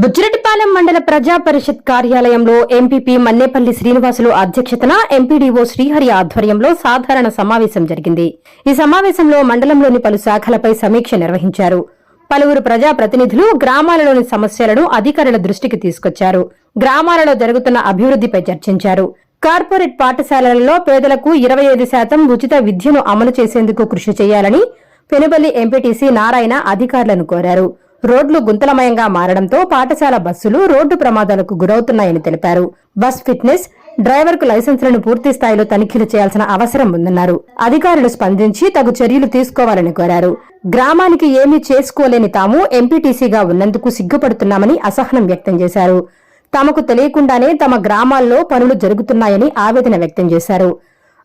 బుచ్చిరెడ్డిపాలెం మండల ప్రజా పరిషత్ కార్యాలయంలో ఎంపీపీ మన్నేపల్లి శ్రీనివాసులు అధ్యక్షతన ఎంపీడీఓ శ్రీహరి ఆధ్వర్యంలో సాధారణ సమావేశం జరిగింది. ఈ సమావేశంలో మండలంలోని పలు శాఖలపై సమీక్ష నిర్వహించారు. పలువురు ప్రజా ప్రతినిధులు గ్రామాలలోని సమస్యలను అధికారుల దృష్టికి తీసుకొచ్చారు. గ్రామాలలో జరుగుతున్న అభివృద్దిపై చర్చించారు. కార్పొరేట్ పాఠశాలలలో పేదలకు 25% ఉచిత విద్యను అమలు చేసేందుకు కృషి చేయాలని పెనుబల్లి ఎంపీటీసీ నారాయణ అధికారులను కోరారు. రోడ్లు గుంతలమయంగా మారడంతో పాఠశాల బస్సులు రోడ్డు ప్రమాదాలకు గురవుతున్నాయని తెలిపారు. బస్ ఫిట్నెస్, డ్రైవర్కు లైసెన్సులను పూర్తి స్థాయిలో తనిఖీలు చేయాల్సిన అవసరం ఉందన్నారు. అధికారులు స్పందించి తగు చర్యలు తీసుకోవాలని కోరారు. గ్రామానికి ఏమీ చేసుకోలేని తాము ఎంపీటీసీగా ఉన్నందుకు సిగ్గుపడుతున్నామని అసహనం వ్యక్తం చేశారు. తమకు తెలియకుండానే తమ గ్రామాల్లో పనులు జరుగుతున్నాయని ఆవేదన వ్యక్తం చేశారు.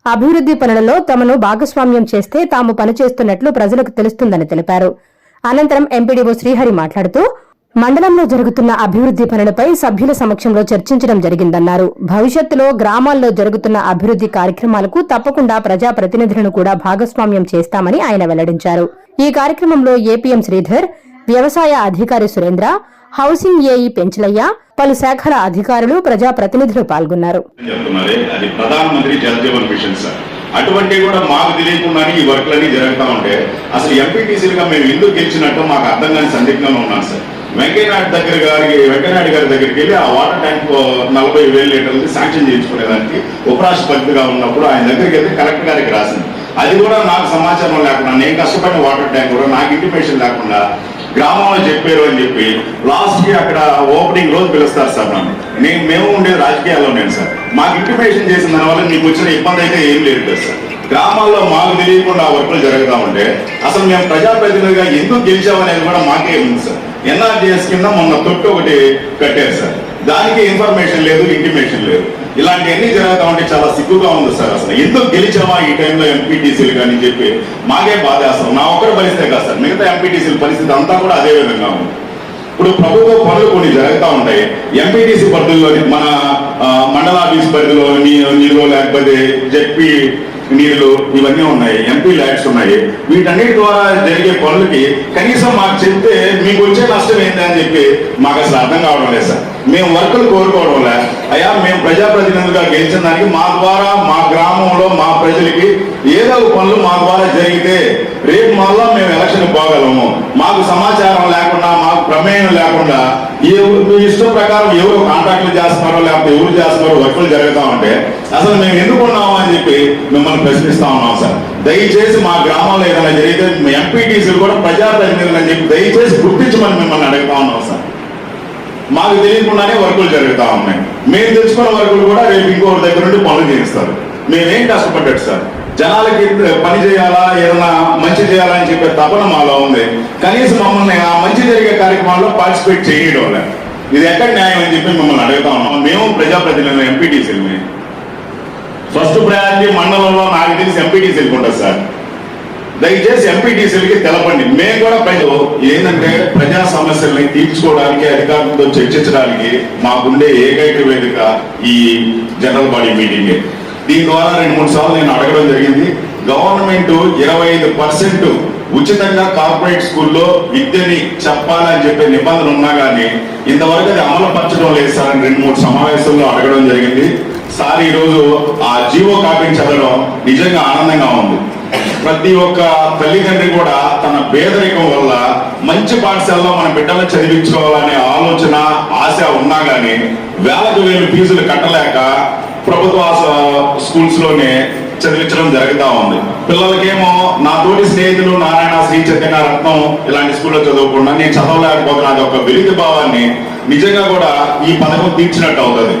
అభివృద్ది పనులలో తమను భాగస్వామ్యం చేస్తే తాము పనిచేస్తున్నట్లు ప్రజలకు తెలుస్తుందని తెలిపారు. అనంతరం ఎంపీడీఓ శ్రీహరి మాట్లాడుతూ మండలంలో జరుగుతున్న అభివృద్ది పనులపై సభ్యుల సమక్షంలో చర్చించడం జరిగిందన్నారు. భవిష్యత్తులో గ్రామాల్లో జరుగుతున్న అభివృద్ది కార్యక్రమాలకు తప్పకుండా ప్రజాప్రతినిధులను కూడా భాగస్వామ్యం చేస్తామని ఆయన వెల్లడించారు. ఈ కార్యక్రమంలో ఏపీఎం శ్రీధర్, వ్యవసాయ అధికారి సురేంద్ర, హౌసింగ్ ఏఈ పెంచలయ్య, పలు శాఖల అధికారులు, ప్రజాప్రతినిధులు పాల్గొన్నారు. అటువంటి కూడా మాకు తెలియకుండానే ఈ వర్క్లన్నీ జరుగుతూ ఉంటే అసలు ఎంపీటీసీలుగా మేము ఎందుకు గెలిచినట్టు మాకు అర్థం కాని సందిగ్ధంలో ఉన్నాను సార్. వెంకయ్యనాయుడు గారి దగ్గరికి వెళ్ళి ఆ వాటర్ ట్యాంక్ 40,000 లీటర్లు శాంక్షన్ చేయించుకునేదానికి ఉపరాష్ట్రపతిగా ఉన్నప్పుడు ఆయన దగ్గరికి వెళ్తే కలెక్టర్ గారికి రాసింది. అది కూడా నాకు సమాచారం లేకుండా, నేను కష్టపడిన వాటర్ ట్యాంక్ కూడా నాకు ఇంటిమేషన్ లేకుండా గ్రామంలో చెప్పారు అని చెప్పి లాస్ట్ కి అక్కడ ఓపెనింగ్ రోజు పిలుస్తారు సార్. మేము ఉండేది రాజకీయాల్లో నేను సార్. మాకు ఇంటిమేషన్ చేసిన దానివల్ల మీకు వచ్చిన ఇబ్బంది అయితే ఏం లేదు కదా సార్. గ్రామాల్లో మాకు తెలియకుండా వర్కులు జరుగుతూ ఉంటే అసలు మేము ప్రజాప్రతినిధిగా ఎందుకు గెలిచామనేది కూడా మాకే ఉంది సార్. ఎన్ఆర్జీఎస్ కింద మొన్న తొట్టు ఒకటి కట్టారు సార్. దానికి ఇన్ఫర్మేషన్ లేదు, ఇంటిమేషన్ లేదు. ఇలాంటివన్నీ జరుగుతూ ఉంటే చాలా సిగ్గుగా ఉంది సార్. అసలు ఎందుకు గెలిచామా ఈ టైంలో ఎంపీటీసీలు కానీ చెప్పి మాకే బాధేస్తాం. నా ఒక్కరి పరిస్థితే కాదు సార్, మిగతా ఎంపీటీసీల పరిస్థితి అంతా కూడా అదే విధంగా ఉంది. ఇప్పుడు ప్రభుత్వ పనులు కొన్ని జరుగుతూ ఉంటాయి. ఎంపీటీసీ పరిధిలోని మన మండల ఆఫీస్ పరిధిలో నీళ్ళు, లేకపోతే జెడ్పీ నీళ్లు, ఇవన్నీ ఉన్నాయి, ఎంపీ ల్యాడ్స్ ఉన్నాయి. వీటన్నిటి ద్వారా జరిగే పనులకి కనీసం మాకు చెప్తే మీకు వచ్చే నష్టం ఏంటి అని చెప్పి మాకు అసలు అర్థం కావడం లేదు సార్. మేము వర్కులు కోరుకోవడం లే. అయ్యా, మేము ప్రజాప్రతినిధులుగా గెలిచిన దానికి మా ద్వారా మా గ్రామంలో మా ప్రజలకి ఏదో పనులు మా ద్వారా జరిగితే రేపు మళ్ళా మేము ఎలక్షన్ పోగలము. మాకు సమాచారం లేకుండా, మాకు ప్రమేయం లేకుండా మీ ఇష్టం ప్రకారం ఎవరు కాంట్రాక్టులు చేస్తున్నారో లేకపోతే ఎవరు చేస్తున్నారో వర్కులు జరుగుతూ ఉంటే అసలు మేము ఎందుకున్నాము అని చెప్పి మిమ్మల్ని ప్రశ్నిస్తా ఉన్నాం సార్. దయచేసి మా గ్రామంలో ఏదైనా జరిగితే ఎంపీటీసీలు కూడా ప్రజాప్రతినిధులు అని చెప్పి దయచేసి గుర్తించమని మిమ్మల్ని అడుగుతా ఉన్నాం సార్. మాకు తెలియకుండానే వర్కులు జరుగుతూ ఉన్నాయి. మేము తెలుసుకున్న వర్కులు కూడా రేపు ఇంకొకరి దగ్గర నుండి పనులు చేయిస్తారు. మేమేం కష్టపడ్డాడు సార్. జనాలకి పని చేయాలా, ఏదైనా మంచి చేయాలని చెప్పే తపన మాలో ఉంది. కనీసం మమ్మల్ని ఆ మంచి జరిగే కార్యక్రమాల్లో పార్టిసిపేట్ చేయడం లేదు. ఇది ఎక్కడ న్యాయం అని చెప్పి మిమ్మల్ని అడుగుతా ఉన్నాం. మేము ప్రజాప్రతినిధులు, ఎంపీటీసీలు. ఫస్ట్ ప్రయారిటీ మండలంలో నాకు తెలిసి ఎంపీటీసీలకు ఉంటుంది సార్. దయచేసి ఎంపీటీసీలకి తెలపండి. మేము కూడా ప్రజలు ఏంటంటే ప్రజా సమస్యల్ని తీర్చుకోవడానికి, అధికారులతో చర్చించడానికి మాకుండే ఏకైక వేదిక ఈ జనరల్ బాడీ మీటింగ్. దీని ద్వారా 2-3 సార్లు నేను అడగడం జరిగింది. గవర్నమెంట్ 25% ఉచితంగా కార్పొరేట్ స్కూల్లో విద్యని చెప్పాలని చెప్పే నిబంధన ఉన్నా కానీ ఇంతవరకు అది అమలు పరచడం లేదు సార్ అని 2-3 సమావేశాల్లో అడగడం జరిగింది. సార్ ఈరోజు ఆ జీవో కాపీని చదవడం నిజంగా ఆనందంగా ఉంది. ప్రతి ఒక్క తల్లిదండ్రి కూడా తన పేదరికం వల్ల మంచి పాఠశాలలో మన బిడ్డలను చదివించుకోవాలనే ఆలోచన, ఆశ ఉన్నా కానీ వేలకు వేలు ఫీజులు కట్టలేక ప్రభుత్వ స్కూల్స్ లోనే చదివించడం జరుగుతూ ఉంది. పిల్లలకేమో నా తోటి స్నేహితులు నారాయణ, శ్రీ చైతన్య, రత్నం ఇలాంటి స్కూల్లో చదవకుండా నేను చదవలేకపోతున్నా అది ఒక వెలితి భావాన్ని నిజంగా కూడా ఈ పథకం తీర్చినట్టు అవుతుంది.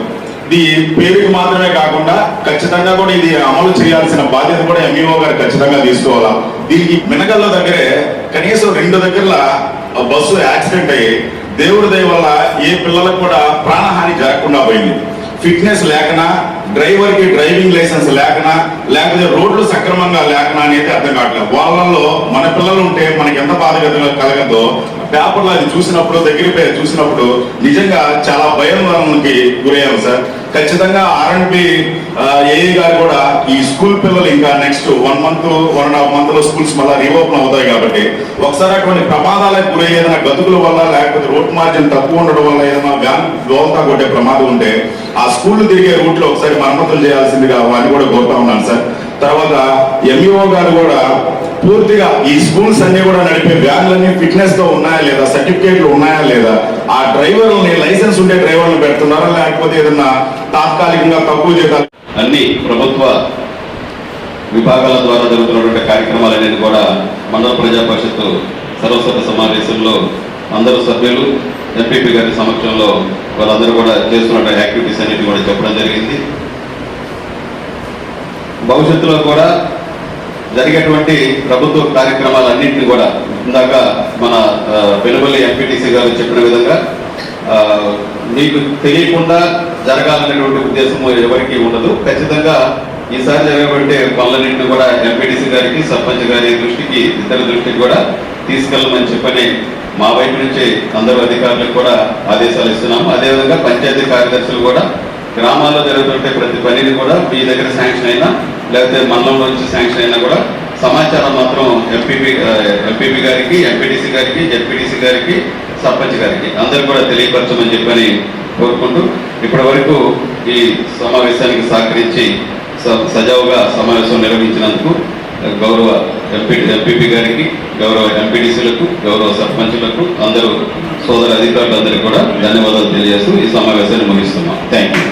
ఇది పేరుకి మాత్రమే కాకుండా ఖచ్చితంగా కూడా ఇది అమలు చేయాల్సిన బాధ్యత కూడా ఎంఈఓ గారు ఖచ్చితంగా తీసుకోవాలా. దీనికి మినగల్ల దగ్గరే కనీసం 2 దగ్గర బస్సు యాక్సిడెంట్ అయ్యి దేవుడి దయ వల్ల ఏ పిల్లలకు కూడా ప్రాణహాని జరగకుండా పోయింది. ఫిట్నెస్ లేకనా, డ్రైవర్ కి డ్రైవింగ్ లైసెన్స్ లేకనా, లేకపోతే రోడ్లు సక్రమంగా లేకనా అనేది అర్థం కావట్లేదు. వాళ్ళల్లో మన పిల్లలు ఉంటే మనకి ఎంత బాధ కలగదో పేపర్లో అది చూసినప్పుడు చూసినప్పుడు నిజంగా చాలా భయాందోళనకి గురయ్యాము సార్. ఖచ్చితంగా ఆర్ఎండ్బి ఏఈ గారు కూడా ఈ స్కూల్ పిల్లలు ఇంకా నెక్స్ట్ 1 month 1.5 month లో స్కూల్స్ మళ్ళీ రీఓపెన్ అవుతాయి కాబట్టి ఒకసారి అటువంటి ప్రమాదాలకు గురయ్యే ఏదైనా గతుకుల వల్ల లేకపోతే రూట్ మార్జిన్ తక్కువ ఉండడం వల్ల ఏదైనా వ్యాన్ దోల్తా కొట్టే ప్రమాదం ఉంటే ఆ స్కూల్ తిరిగే రూట్ లో ఒకసారి మరమ్మతులు చేయాల్సిందిగా వారిని కూడా కోరుతా ఉన్నాను సార్. తర్వాత ఎంఈఓ గారు కూడా పూర్తిగా ఈ స్కూల్స్ అన్ని కూడా నడిపే వ్యాన్లన్నీ ఫిట్నెస్ తో ఉన్నాయా లేదా, సర్టిఫికేట్లు ఉన్నాయా లేదా, ఆ డ్రైవర్లని లైసెన్స్ ఉండే డ్రైవర్లు పెడుతున్నారా లేకపోతే ఏదన్నా తాత్కాలికంగా తక్కువ జీతాలు. అన్ని ప్రభుత్వ విభాగాల ద్వారా జరుగుతున్నటువంటి కార్యక్రమాలనేది కూడా మండల ప్రజా పరిషత్ సర్వసభ్య సమావేశంలో అందరూ సభ్యులు ఎంపీపీ గారి సమక్షంలో వాళ్ళందరూ కూడా చేస్తున్న యాక్టివిటీస్ అన్నిటి కూడా చెప్పడం జరిగింది. భవిష్యత్తులో కూడా జరిగేటువంటి ప్రభుత్వ కార్యక్రమాలన్నింటినీ కూడా ఇందాక మన వెలువల్లి ఎంపీటీసీ గారు చెప్పిన విధంగా మీకు తెలియకుండా జరగాలనేటువంటి ఉద్దేశం ఎవరికి ఉండదు. ఖచ్చితంగా ఈసారి జరిగేటువంటి పనులన్నింటినీ కూడా ఎంపీటీసీ గారికి, సర్పంచ్ గారి దృష్టికి, ఇతర దృష్టికి కూడా తీసుకెళ్ళమని చెప్పని మా వైపు నుంచి అందరూ అధికారులకు కూడా ఆదేశాలు ఇస్తున్నాము. అదేవిధంగా పంచాయతీ కార్యదర్శులు కూడా గ్రామాల్లో జరుగుతుంటే ప్రతి పనిని కూడా మీ దగ్గర శాంక్షన్ అయినా లేకపోతే మండలంలో నుంచి శాంక్షన్ అయినా కూడా సమాచారం మాత్రం ఎంపీపీ గారికి, ఎంపీటీసీ గారికి, జెడ్పీటీసీ గారికి, సర్పంచ్ గారికి అందరూ కూడా తెలియపరచమని చెప్పని కోరుకుంటూ ఇప్పటి వరకు ఈ సమావేశానికి సహకరించి సజావుగా సమావేశం నిర్వహించినందుకు గౌరవ ఎంపీపీ గారికి, గౌరవ ఎంపీటీసీలకు, గౌరవ సర్పంచులకు, అందరూ సోదర అధికారులందరికీ కూడా ధన్యవాదాలు తెలియజేస్తూ ఈ సమావేశాన్ని ముగిస్తున్నాం. Thank you.